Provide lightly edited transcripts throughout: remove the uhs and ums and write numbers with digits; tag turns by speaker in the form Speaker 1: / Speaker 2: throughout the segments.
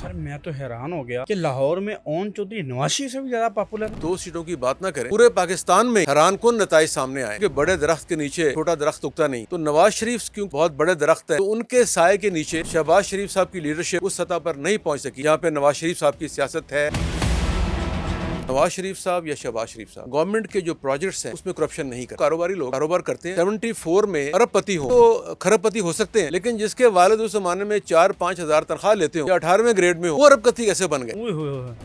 Speaker 1: سر میں تو حیران ہو گیا کہ لاہور میں اون چودھری نواز شریف سے بھی زیادہ پاپولر ہے۔
Speaker 2: 2 سیٹوں کی بات نہ کریں، پورے پاکستان میں حیران کن نتائج سامنے آئے کہ بڑے درخت کے نیچے چھوٹا درخت اگتا نہیں، تو نواز شریف کیوں بہت بڑے درخت ہیں، تو ان کے سائے کے نیچے شہباز شریف صاحب کی لیڈرشپ اس سطح پر نہیں پہنچ سکی جہاں پہ نواز شریف صاحب کی سیاست ہے۔ نواز شریف صاحب یا شہباز شریف صاحب گورنمنٹ کے جو پروجیکٹس ہیں اس میں کرپشن نہیں کرتے، کاروباری لوگ کاروبار کرتے ہیں۔ 74 میں ارب پتی ہو تو کھرب پتی ہو سکتے ہیں، لیکن جس کے والد اس زمانے میں 4-5 ہزار تنخواہ لیتے ہو یا 18ویں گریڈ میں ہو، وہ ارب پتی کیسے بن گئے؟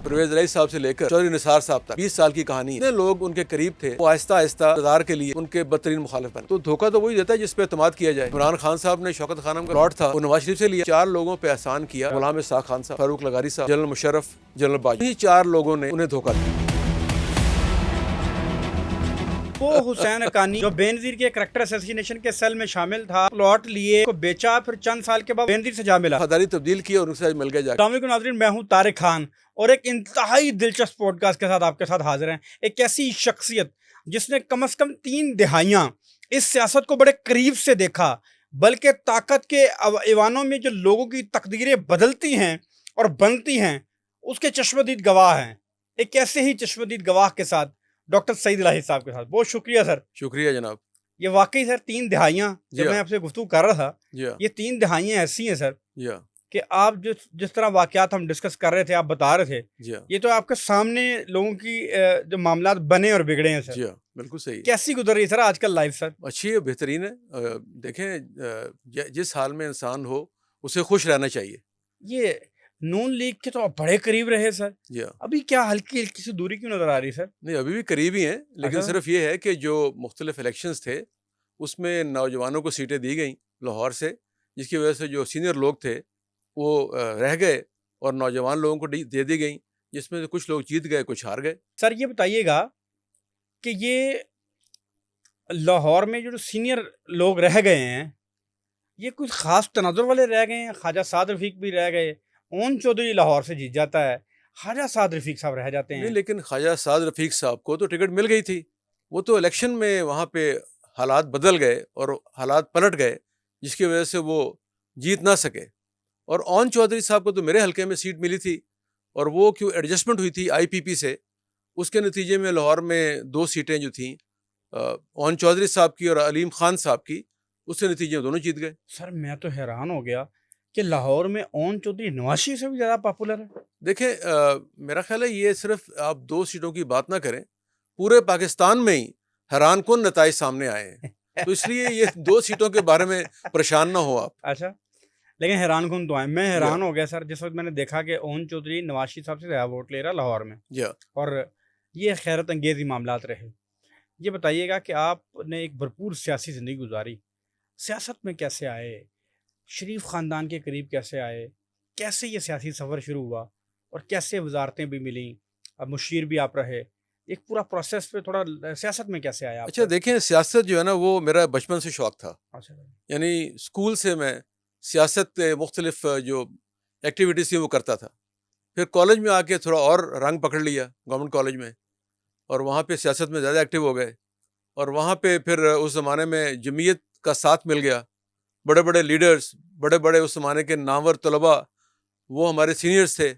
Speaker 2: پرویز الہی صاحب سے لے کر چودھری نثار صاحب تک 20 سال کی کہانی ہے۔ اتنے لوگ ان کے قریب تھے، وہ آہستہ آہستہ اقتدار کے لیے ان کے بدترین مخالف بنے۔ تو دھوکہ تو وہی دیتا ہے جس پہ اعتماد کیا جائے۔ عمران خان صاحب نے شوکت خانم کا پلاٹ تھا وہ نواز شریف سے لیا، 4 لوگوں پہ احسان کیا، غلام اسحاق خان صاحب، فاروق لغاری صاحب، جنرل مشرف، جنرل باجوہ، یہ 4 لوگوں نے انہیں دھوکہ دیا۔
Speaker 1: وہ حسین حقانی جو بے نظیر کے کریکٹر اسیسینیشن کے سیل میں شامل تھا، پلاٹ لیے کو بیچا، پھر چند سال کے بعد بے نظیر سے جا ملا،
Speaker 2: وفاداری تبدیل کی اور ان سے آج مل گیا جا کے۔
Speaker 1: السلام علیکم ناظرین، میں ہوں طارق خان اور ایک انتہائی دلچسپ پوڈ کاسٹ کے ساتھ آپ کے ساتھ حاضر ہیں۔ ایک ایسی شخصیت جس نے کم از کم 3 دہائیاں اس سیاست کو بڑے قریب سے دیکھا، بلکہ طاقت کے ایوانوں میں جو لوگوں کی تقدیریں بدلتی ہیں اور بنتی ہیں اس کے چشمدید گواہ ہیں۔ ایک ایسے ہی چشمدید گواہ کے ساتھ ڈاکٹر سعید الہی صاحب کے ساتھ بہت شکریہ سر۔
Speaker 2: شکریہ جناب۔
Speaker 1: یہ واقعی سر 3 دہائیاں جب میں آپ سے گفتگو کر رہا تھا، یہ 3 دہائیاں ایسی ہیں سر کہ آپ جس طرح واقعات ہم ڈسکس کر رہے تھے، آپ بتا رہے تھے، یہ تو آپ کے سامنے لوگوں کی جو معاملات بنے اور بگڑے ہیں سر۔
Speaker 2: جی بالکل صحیح۔
Speaker 1: کیسی گزر رہی ہے سر آج کل لائف سر؟
Speaker 2: اچھی ہے، بہترین ہے۔ دیکھیں جس حال میں انسان ہو اسے خوش رہنا چاہیے۔
Speaker 1: یہ نون لیگ کے تو آپ بڑے قریب رہے سر،
Speaker 2: جی
Speaker 1: ابھی کیا ہلکی ہلکی سی دوری کیوں نظر آ رہی ہے سر؟
Speaker 2: نہیں، ابھی بھی قریب ہی ہیں، لیکن صرف یہ ہے کہ جو مختلف الیکشنز تھے اس میں نوجوانوں کو سیٹیں دی گئیں لاہور سے، جس کی وجہ سے جو سینئر لوگ تھے وہ رہ گئے اور نوجوان لوگوں کو دے دی گئیں، جس میں سے کچھ لوگ جیت گئے، کچھ ہار گئے۔
Speaker 1: سر یہ بتائیے گا کہ یہ لاہور میں جو سینئر لوگ رہ گئے ہیں یہ کچھ خاص تناظر والے رہ گئے ہیں؟ خواجہ سعد رفیق بھی رہ گئے، اون چودھری لاہور سے جیت جاتا ہے، خواجہ سعد رفیق صاحب رہ جاتے ہیں۔
Speaker 2: نہیں، لیکن خواجہ سعد رفیق صاحب کو تو ٹکٹ مل گئی تھی، وہ تو الیکشن میں وہاں پہ حالات بدل گئے اور حالات پلٹ گئے جس کی وجہ سے وہ جیت نہ سکے۔ اور اون چودھری صاحب کو تو میرے حلقے میں سیٹ ملی تھی اور وہ کیوں ایڈجسٹمنٹ ہوئی تھی IPP سے، اس کے نتیجے میں لاہور میں 2 سیٹیں جو تھیں اون چودھری صاحب کی اور علیم خان صاحب کی، اس کے نتیجے میں دونوں جیت گئے۔
Speaker 1: سر میں تو حیران ہو گیا کہ لاہور میں اون چودھری نواز شریف سے بھی زیادہ پاپولر ہے۔
Speaker 2: دیکھیں میرا خیال ہے یہ صرف آپ 2 سیٹوں کی بات نہ کریں، پورے پاکستان میں ہی حیران کن نتائج سامنے آئے ہیں، تو اس لیے یہ 2 سیٹوں کے بارے میں پریشان نہ ہو آپ۔
Speaker 1: اچھا، لیکن حیران کن تو آئے، میں حیران ہو گیا سر جس وقت میں نے دیکھا کہ اون چودھری نواز شریف صاحب سے زیادہ ووٹ لے رہا لاہور میں، اور یہ خیرت انگیز ہی معاملات رہے۔ یہ بتائیے گا کہ آپ نے ایک بھرپور سیاسی زندگی گزاری، سیاست میں کیسے آئے، شریف خاندان کے قریب کیسے آئے، کیسے یہ سیاسی سفر شروع ہوا اور کیسے وزارتیں بھی ملیں، اب مشیر بھی آپ رہے، ایک پورا پروسیس پہ تھوڑا سیاست میں کیسے آیا آپ؟
Speaker 2: اچھا دیکھیں، سیاست جو ہے نا وہ میرا بچپن سے شوق تھا،
Speaker 1: اچھا،
Speaker 2: یعنی اسکول سے میں سیاست کے مختلف جو ایکٹیویٹیز تھیں وہ کرتا تھا۔ پھر کالج میں آ کے تھوڑا اور رنگ پکڑ لیا گورنمنٹ کالج میں، اور وہاں پہ سیاست میں زیادہ ایکٹیو ہو گئے، اور وہاں پہ پھر اس زمانے میں جمعیت کا ساتھ مل گیا، بڑے بڑے لیڈرز، بڑے بڑے اس زمانے کے نامور طلباء، وہ ہمارے سینئرز تھے،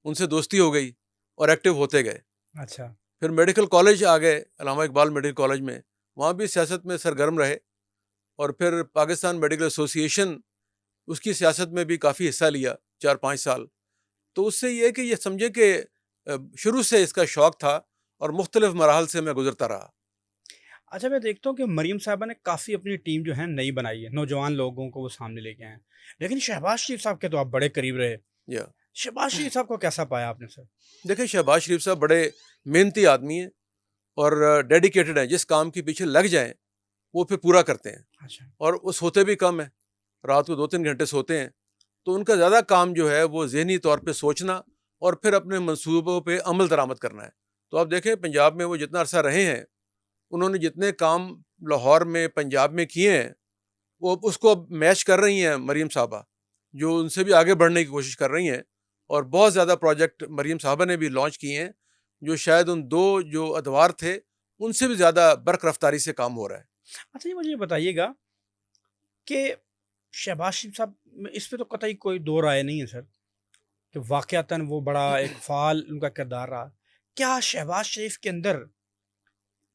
Speaker 2: ان سے دوستی ہو گئی اور ایکٹیو ہوتے گئے۔
Speaker 1: اچھا،
Speaker 2: پھر میڈیکل کالج آ گئے، علامہ اقبال میڈیکل کالج میں، وہاں بھی سیاست میں سرگرم رہے، اور پھر پاکستان میڈیکل ایسوسی ایشن، اس کی سیاست میں بھی کافی حصہ لیا 4-5 سال۔ تو اس سے یہ کہ یہ سمجھے کہ شروع سے اس کا شوق تھا اور مختلف مراحل سے میں گزرتا رہا۔
Speaker 1: اچھا، میں دیکھتا ہوں کہ مریم صاحبہ نے کافی اپنی ٹیم جو ہے نئی بنائی ہے، نوجوان لوگوں کو وہ سامنے لے کے آئے ہیں، لیکن شہباز شریف صاحب کے تو آپ بڑے قریب رہے۔ شہباز شریف صاحب کو کیسا پایا آپ نے سر؟
Speaker 2: دیکھیں، شہباز شریف صاحب بڑے محنتی آدمی ہیں اور ڈیڈیکیٹڈ ہیں، جس کام کے پیچھے لگ جائیں وہ پھر پورا کرتے ہیں۔
Speaker 1: اچھا،
Speaker 2: اور وہ سوتے بھی کم ہیں، رات کو 2-3 گھنٹے سوتے ہیں، تو ان کا زیادہ کام جو ہے وہ ذہنی طور پہ سوچنا اور پھر اپنے منصوبوں پہ عمل درآمد کرنا ہے۔ تو آپ دیکھیں پنجاب میں وہ جتنا عرصہ رہے ہیں، انہوں نے جتنے کام لاہور میں پنجاب میں کیے ہیں وہ اس کو میچ کر رہی ہیں مریم صاحبہ، جو ان سے بھی آگے بڑھنے کی کوشش کر رہی ہیں، اور بہت زیادہ پروجیکٹ مریم صاحبہ نے بھی لانچ کیے ہیں جو شاید ان 2 جو ادوار تھے ان سے بھی زیادہ برق رفتاری سے کام ہو رہا ہے۔
Speaker 1: اچھا، یہ مجھے بتائیے گا کہ شہباز شریف صاحب اس پہ تو قطعی کوئی دو رائے نہیں ہے سر، کہ واقعتاً وہ بڑا ایک فعال ان کا کردار رہا. کیا شہباز شریف کے اندر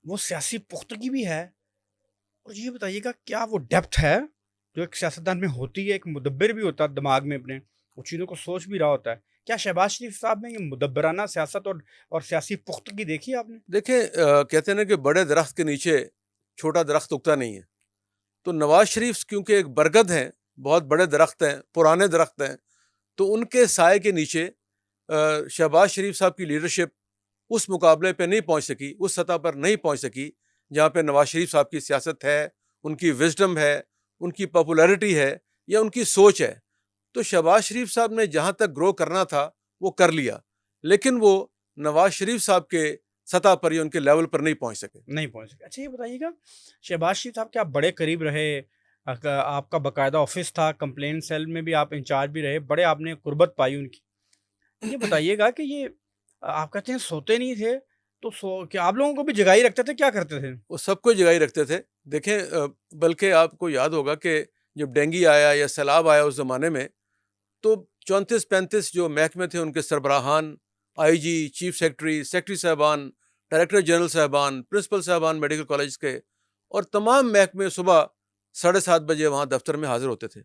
Speaker 1: وہ سیاسی پختگی بھی ہے؟ اور یہ بتائیے گا کیا وہ ڈیپتھ ہے جو ایک سیاستدان میں ہوتی ہے؟ ایک مدبر بھی ہوتا ہے دماغ میں اپنے، وہ چیزوں کو سوچ بھی رہا ہوتا ہے. کیا شہباز شریف صاحب میں یہ مدبرانہ سیاست اور سیاسی پختگی دیکھی آپ نے؟
Speaker 2: دیکھیں کہتے ہیں نا کہ بڑے درخت کے نیچے چھوٹا درخت اگتا نہیں ہے. تو نواز شریف کیونکہ ایک برگد ہیں، بہت بڑے درخت ہیں، پرانے درخت ہیں، تو ان کے سائے کے نیچے شہباز شریف صاحب کی لیڈرشپ اس مقابلے پہ نہیں پہنچ سکی، اس سطح پر نہیں پہنچ سکی جہاں پہ نواز شریف صاحب کی سیاست ہے، ان کی وزڈم ہے، ان کی پاپولیرٹی ہے یا ان کی سوچ ہے. تو شہباز شریف صاحب نے جہاں تک گرو کرنا تھا وہ کر لیا، لیکن وہ نواز شریف صاحب کے سطح پر یا ان کے لیول پر نہیں پہنچ سکے.
Speaker 1: اچھا یہ بتائیے گا شہباز شریف صاحب کے آپ بڑے قریب رہے، آپ کا باقاعدہ آفس تھا، کمپلین سیل میں بھی آپ انچارج بھی رہے، بڑے آپ نے قربت پائی ان کی. یہ بتائیے گا کہ یہ آپ کہتے ہیں سوتے نہیں تھے، تو کہ آپ لوگوں کو بھی جگائی رکھتے تھے، کیا کرتے تھے؟
Speaker 2: وہ سب کو جگائی رکھتے تھے. دیکھیں بلکہ آپ کو یاد ہوگا کہ جب ڈینگی آیا یا سیلاب آیا اس زمانے میں، تو 34-35 جو محکمے تھے ان کے سربراہان، آئی جی، چیف سیکرٹری صاحبان، ڈائریکٹر جنرل صاحبان، پرنسپل صاحبان میڈیکل کالج کے، اور تمام محکمے صبح 7:30 بجے وہاں دفتر میں حاضر ہوتے تھے.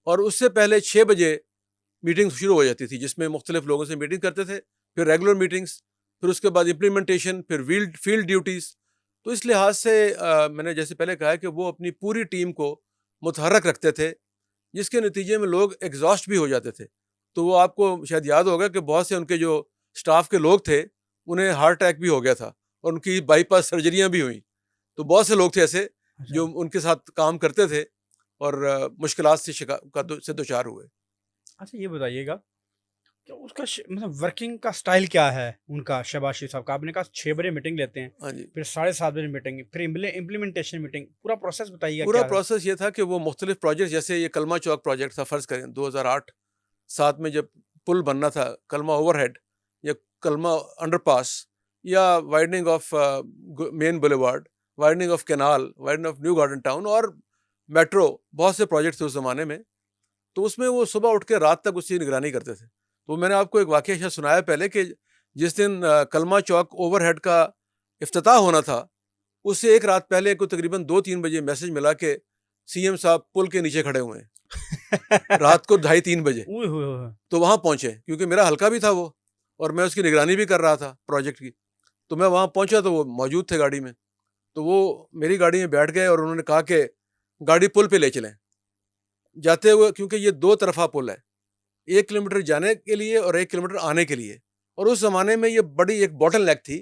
Speaker 2: اور اس سے پہلے 6 بجے میٹنگ شروع ہو جاتی تھی جس میں مختلف لوگوں سے میٹنگ کرتے تھے، پھر ریگولر میٹنگز، پھر اس کے بعد امپلیمنٹیشن، پھر فیلڈ ڈیوٹیز. تو اس لحاظ سے میں نے جیسے پہلے کہا کہ وہ اپنی پوری ٹیم کو متحرک رکھتے تھے، جس کے نتیجے میں لوگ ایگزاسٹ بھی ہو جاتے تھے. تو وہ آپ کو شاید یاد ہوگا کہ بہت سے ان کے جو سٹاف کے لوگ تھے انہیں ہارٹ اٹیک بھی ہو گیا تھا اور ان کی بائی پاس سرجریاں بھی ہوئیں. تو بہت سے لوگ تھے ایسے جو ان کے ساتھ کام کرتے تھے اور مشکلات سے دوچار ہوئے.
Speaker 1: اچھا یہ بتائیے گا کہ اس کا مطلب ورکنگ کا سٹائل کیا ہے ان کا، شہباز شریف صاحب کا؟ آپ نے کہا 6 بجے میٹنگ لیتے ہیں،
Speaker 2: ہاں جی،
Speaker 1: پھر 7:30 بجے میٹنگ، پھر امپلیمنٹیشن میٹنگ، پورا پروسیس بتائیے گا.
Speaker 2: پورا
Speaker 1: کیا
Speaker 2: پروسیس یہ تھا کہ وہ مختلف پروجیکٹ، جیسے یہ کلمہ چوک پروجیکٹ تھا، فرض کریں 2008-7 میں جب پل بننا تھا، کلمہ اوور ہیڈ یا کلمہ انڈر پاس یا widening of main boulevard, widening of canal, widening of new garden town اور میٹرو، بہت سے پروجیکٹ تھے اس زمانے میں. تو اس میں وہ صبح اٹھ کے رات تک اس کی نگرانی کرتے تھے. تو میں نے آپ کو ایک واقعہ شاید سنایا پہلے کہ جس دن کلمہ چوک اوور ہیڈ کا افتتاح ہونا تھا، اس سے ایک رات پہلے کو تقریباً 2-3 بجے میسج ملا کہ سی ایم صاحب پل کے نیچے کھڑے ہوئے ہیں رات کو 2:30-3 بجے. تو وہاں پہنچے کیونکہ میرا حلقہ بھی تھا وہ، اور میں اس کی نگرانی بھی کر رہا تھا پروجیکٹ کی. تو میں وہاں پہنچا تو وہ موجود تھے گاڑی میں. تو وہ میری گاڑی میں بیٹھ گئے اور انہوں نے کہا کہ گاڑی پل پہ لے چلیں جاتے ہوئے، کیونکہ یہ 2 طرفہ پل ہے، 1 کلومیٹر جانے کے لیے اور 1 کلومیٹر آنے کے لیے. اور اس زمانے میں یہ بڑی ایک باٹل نیک تھی.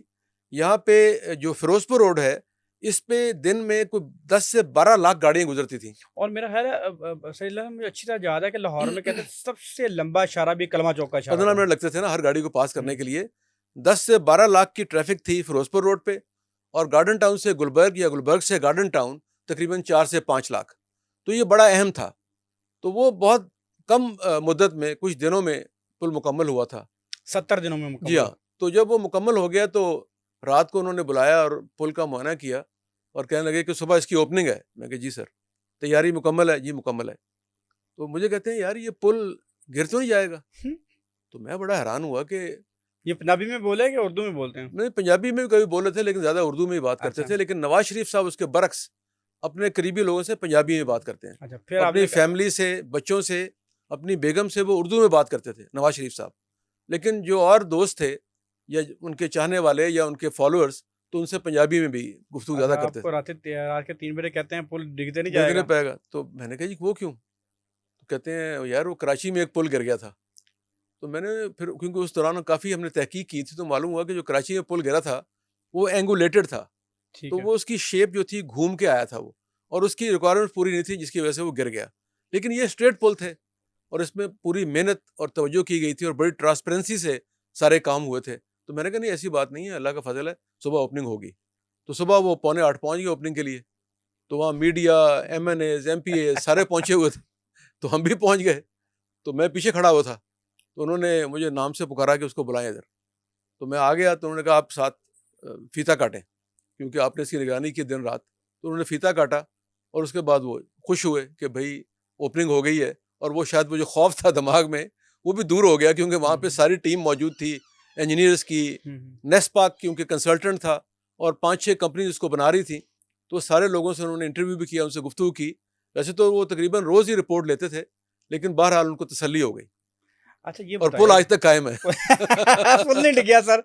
Speaker 2: یہاں پہ جو فیروز پور روڈ ہے، اس پہ دن میں کوئی 10 سے 12 لاکھ گاڑیاں گزرتی تھیں. اور
Speaker 1: میرا خیال ہے صحیح اللہ مجھے اچھی طرح یاد ہے کہ لاہور میں کہتے ہیں سب سے لمبا اشارہ بھی کلمہ چوک کا اشارہ
Speaker 2: 15 منٹ لگتے تھے نا ہر گاڑی کو پاس کرنے کے لیے. 10 سے 12 لاکھ کی ٹریفک تھی فیروز پور روڈ پہ، اور گارڈن ٹاؤن سے گلبرگ یا گلبرگ سے گارڈن ٹاؤن تقریباً 4 سے 5 لاکھ. تو یہ بڑا اہم تھا. تو وہ بہت کم مدت میں، کچھ دنوں میں پل مکمل ہوا تھا.
Speaker 1: 70 دنوں میں مکمل.
Speaker 2: جی ہاں. تو جب وہ مکمل ہو گیا تو رات کو انہوں نے بلایا اور پل کا معائنہ کیا اور کہنے لگے کہ صبح اس کی اوپننگ ہے. میں کہ جی سر تیاری مکمل ہے. جی مکمل ہے. تو مجھے کہتے ہیں یار یہ پل گر تو نہیں جائے گا؟ تو میں بڑا حیران ہوا کہ
Speaker 1: یہ پنجابی میں بولے کہ اردو میں بولتے ہیں؟
Speaker 2: نہیں، پنجابی میں بھی کبھی بولے تھے لیکن زیادہ اردو میں ہی بات کرتے تھے. لیکن نواز شریف صاحب اس کے برعکس اپنے قریبی لوگوں سے پنجابی میں بات کرتے ہیں. اپنی فیملی سے، بچوں سے، اپنی بیگم سے وہ اردو میں بات کرتے تھے نواز شریف صاحب. لیکن جو اور دوست تھے یا ان کے چاہنے والے یا ان کے فالوورز، تو ان سے پنجابی میں بھی گفتگو زیادہ کرتے تھے.
Speaker 1: رات کے 3 بجے کہتے ہیں پل ڈگتے نہیں جائے گا،
Speaker 2: پائے گا. تو میں نے کہا جی وہ کیوں؟ تو کہتے ہیں یار وہ کراچی میں ایک پل گر گیا تھا. تو میں نے پھر کیونکہ اس دوران کافی ہم نے تحقیق کی تھی تو معلوم ہوا کہ جو کراچی میں پل گرا تھا وہ اینگولیٹڈ تھا. تو وہ اس کی شیپ جو تھی گھوم کے آیا تھا وہ، اور اس کی ریکوائرمنٹ پوری نہیں تھی جس کی وجہ سے وہ گر گیا. لیکن یہ اسٹریٹ پل تھے اور اس میں پوری محنت اور توجہ کی گئی تھی اور بڑی ٹرانسپیرنسی سے سارے کام ہوئے تھے. تو میں نے کہا نہیں ایسی بات نہیں ہے، اللہ کا فضل ہے، صبح اوپننگ ہوگی. تو صبح وہ 7:45 پہنچ گئے اوپننگ کے لیے. تو وہاں media, M N As, M P A سارے پہنچے ہوئے تھے. تو ہم بھی پہنچ گئے. تو میں پیچھے کھڑا ہوا تھا. تو انہوں نے مجھے نام سے پکارا کہ اس کو بلائیں ادھر. تو میں آ گیا. تو انہوں نے کہا آپ ساتھ فیتا کاٹیں کیونکہ آپ نے اس کی نگرانی کی دن رات. تو انہوں نے فیتا کاٹا اور اس کے بعد وہ خوش ہوئے کہ بھائی اوپننگ ہو گئی ہے. اور وہ شاید وہ جو خوف تھا دماغ میں وہ بھی دور ہو گیا کیونکہ وہاں پہ ساری ٹیم موجود تھی انجینئرس کی. نیسپاک کیونکہ کنسلٹنٹ تھا اور 5-6 کمپنیز اس کو بنا رہی تھیں, تو سارے لوگوں سے انہوں نے انٹرویو بھی کیا, ان سے گفتگو کی. ویسے تو وہ تقریباً روز ہی رپورٹ لیتے تھے, لیکن بہرحال ان کو تسلی ہو گئی.
Speaker 1: اچھا یہ
Speaker 2: اور پل آج تک قائم ہے.
Speaker 1: پل نہیں ٹکیا سر,